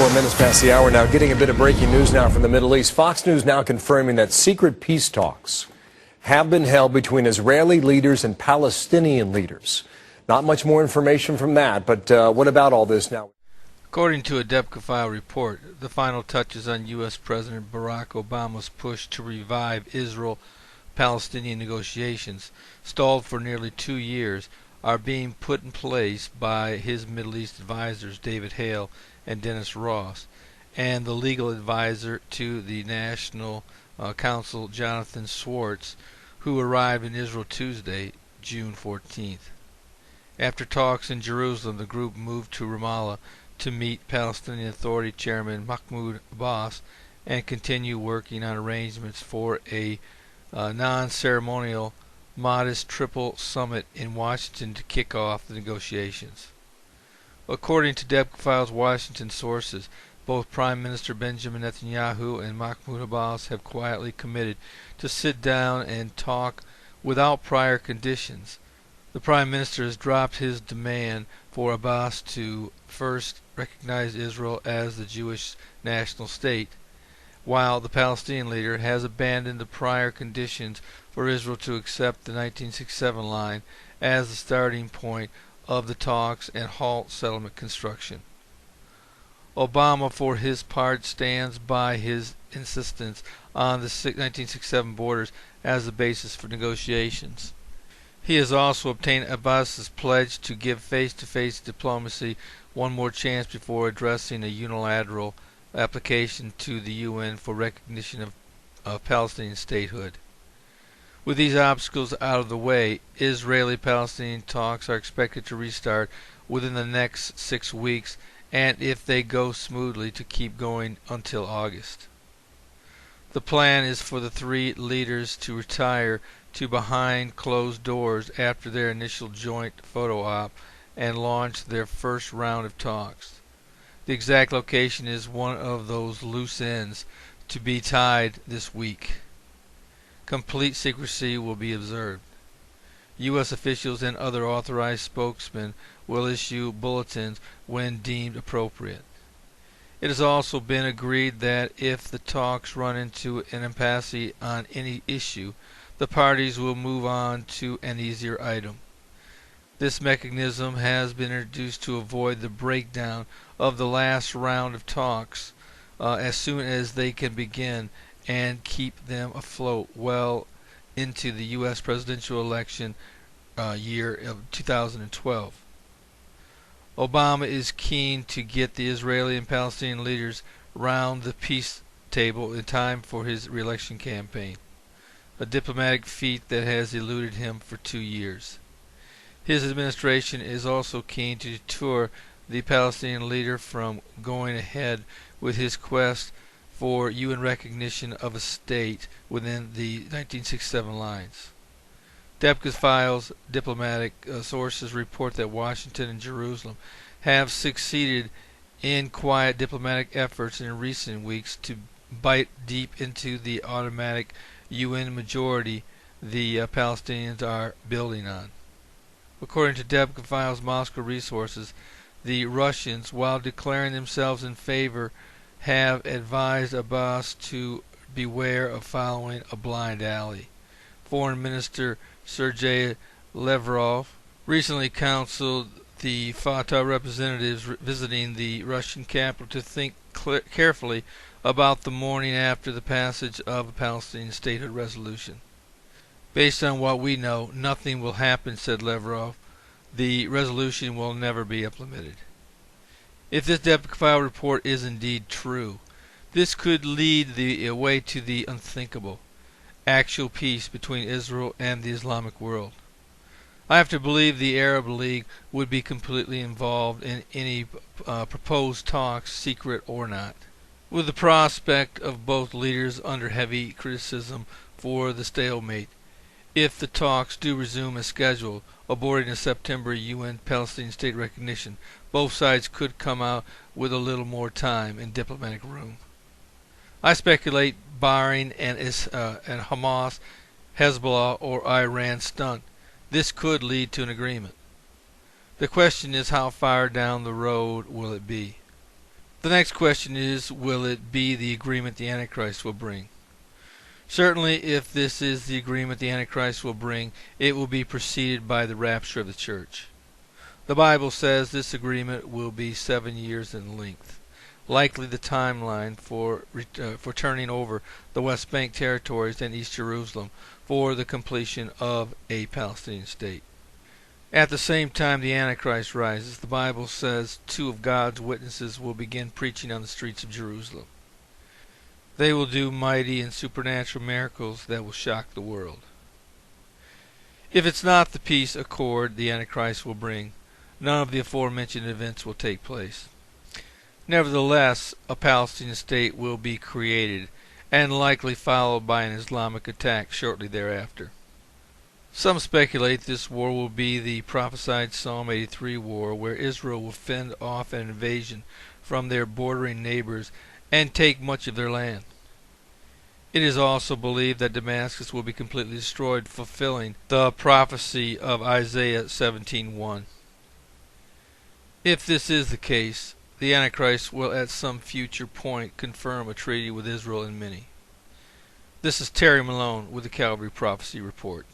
24 minutes past the hour now. Getting a bit of breaking news now from the Middle East. Fox News now confirming that secret peace talks have been held between Israeli leaders and Palestinian leaders. Not much more information from that, but what about all this now? According to a Debka file report, the final touches on U.S. President Barack Obama's push to revive Israel-Palestinian negotiations, stalled for nearly 2 years, are being put in place by his Middle East advisors David Hale and Dennis Ross, and the legal advisor to the National Council Jonathan Schwartz, who arrived in Israel Tuesday, June 14th. After talks in Jerusalem, the group moved to Ramallah to meet Palestinian Authority Chairman Mahmoud Abbas and continue working on arrangements for a non-ceremonial, modest triple summit in Washington to kick off the negotiations. According to Debka Files Washington sources, both Prime Minister Benjamin Netanyahu and Mahmoud Abbas have quietly committed to sit down and talk without prior conditions. The Prime Minister has dropped his demand for Abbas to first recognize Israel as the Jewish national state, while the Palestinian leader has abandoned the prior conditions for Israel to accept the 1967 line as the starting point of the talks and halt settlement construction. Obama, for his part, stands by his insistence on the 1967 borders as the basis for negotiations. He has also obtained Abbas's pledge to give face-to-face diplomacy one more chance before addressing a unilateral application to the UN for recognition of Palestinian statehood. With these obstacles out of the way, Israeli-Palestinian talks are expected to restart within the next 6 weeks, and if they go smoothly, to keep going until August. The plan is for the three leaders to retire to behind closed doors after their initial joint photo op and launch their first round of talks. The exact location is one of those loose ends to be tied this week. Complete secrecy will be observed. U.S. officials and other authorized spokesmen will issue bulletins when deemed appropriate. It has also been agreed that if the talks run into an impasse on any issue, the parties will move on to an easier item. This mechanism has been introduced to avoid the breakdown of the last round of talks as soon as they can begin and keep them afloat well into the U.S. presidential election year of 2012. Obama is keen to get the Israeli and Palestinian leaders round the peace table in time for his re-election campaign, a diplomatic feat that has eluded him for 2 years. His administration is also keen to deter the Palestinian leader from going ahead with his quest for UN recognition of a state within the 1967 lines. Debka's files diplomatic sources report that Washington and Jerusalem have succeeded in quiet diplomatic efforts in recent weeks to bite deep into the automatic UN majority the Palestinians are building on. According to Debka Files Moscow resources, the Russians, while declaring themselves in favor, have advised Abbas to beware of following a blind alley. Foreign Minister Sergei Lavrov recently counseled the Fatah representatives visiting the Russian capital to think carefully about the morning after the passage of a Palestinian statehood resolution. Based on what we know, nothing will happen, said Lavrov. The resolution will never be implemented. If this Debka file report is indeed true, this could lead the way to the unthinkable, actual peace between Israel and the Islamic world. I have to believe the Arab League would be completely involved in any proposed talks, secret or not, with the prospect of both leaders under heavy criticism for the stalemate. If the talks do resume as scheduled, aborting a September UN Palestinian state recognition, both sides could come out with a little more time and diplomatic room. I speculate, barring an Hamas, Hezbollah, or Iran stunt, this could lead to an agreement. The question is, how far down the road will it be? The next question is, will it be the agreement the Antichrist will bring? Certainly, if this is the agreement the Antichrist will bring, it will be preceded by the rapture of the church. The Bible says this agreement will be 7 years in length, likely the timeline for turning over the West Bank territories and East Jerusalem for the completion of a Palestinian state. At the same time the Antichrist rises, the Bible says 2 of God's witnesses will begin preaching on the streets of Jerusalem. They will do mighty and supernatural miracles that will shock the world. If it's not the peace accord the Antichrist will bring, none of the aforementioned events will take place. Nevertheless, a Palestinian state will be created, and likely followed by an Islamic attack shortly thereafter. Some speculate this war will be the prophesied Psalm 83 war, where Israel will fend off an invasion from their bordering neighbors and take much of their land. It is also believed that Damascus will be completely destroyed, fulfilling the prophecy of Isaiah 17:1. If this is the case, the Antichrist will at some future point confirm a treaty with Israel and many. This is Terry Malone with the Calvary Prophecy Report.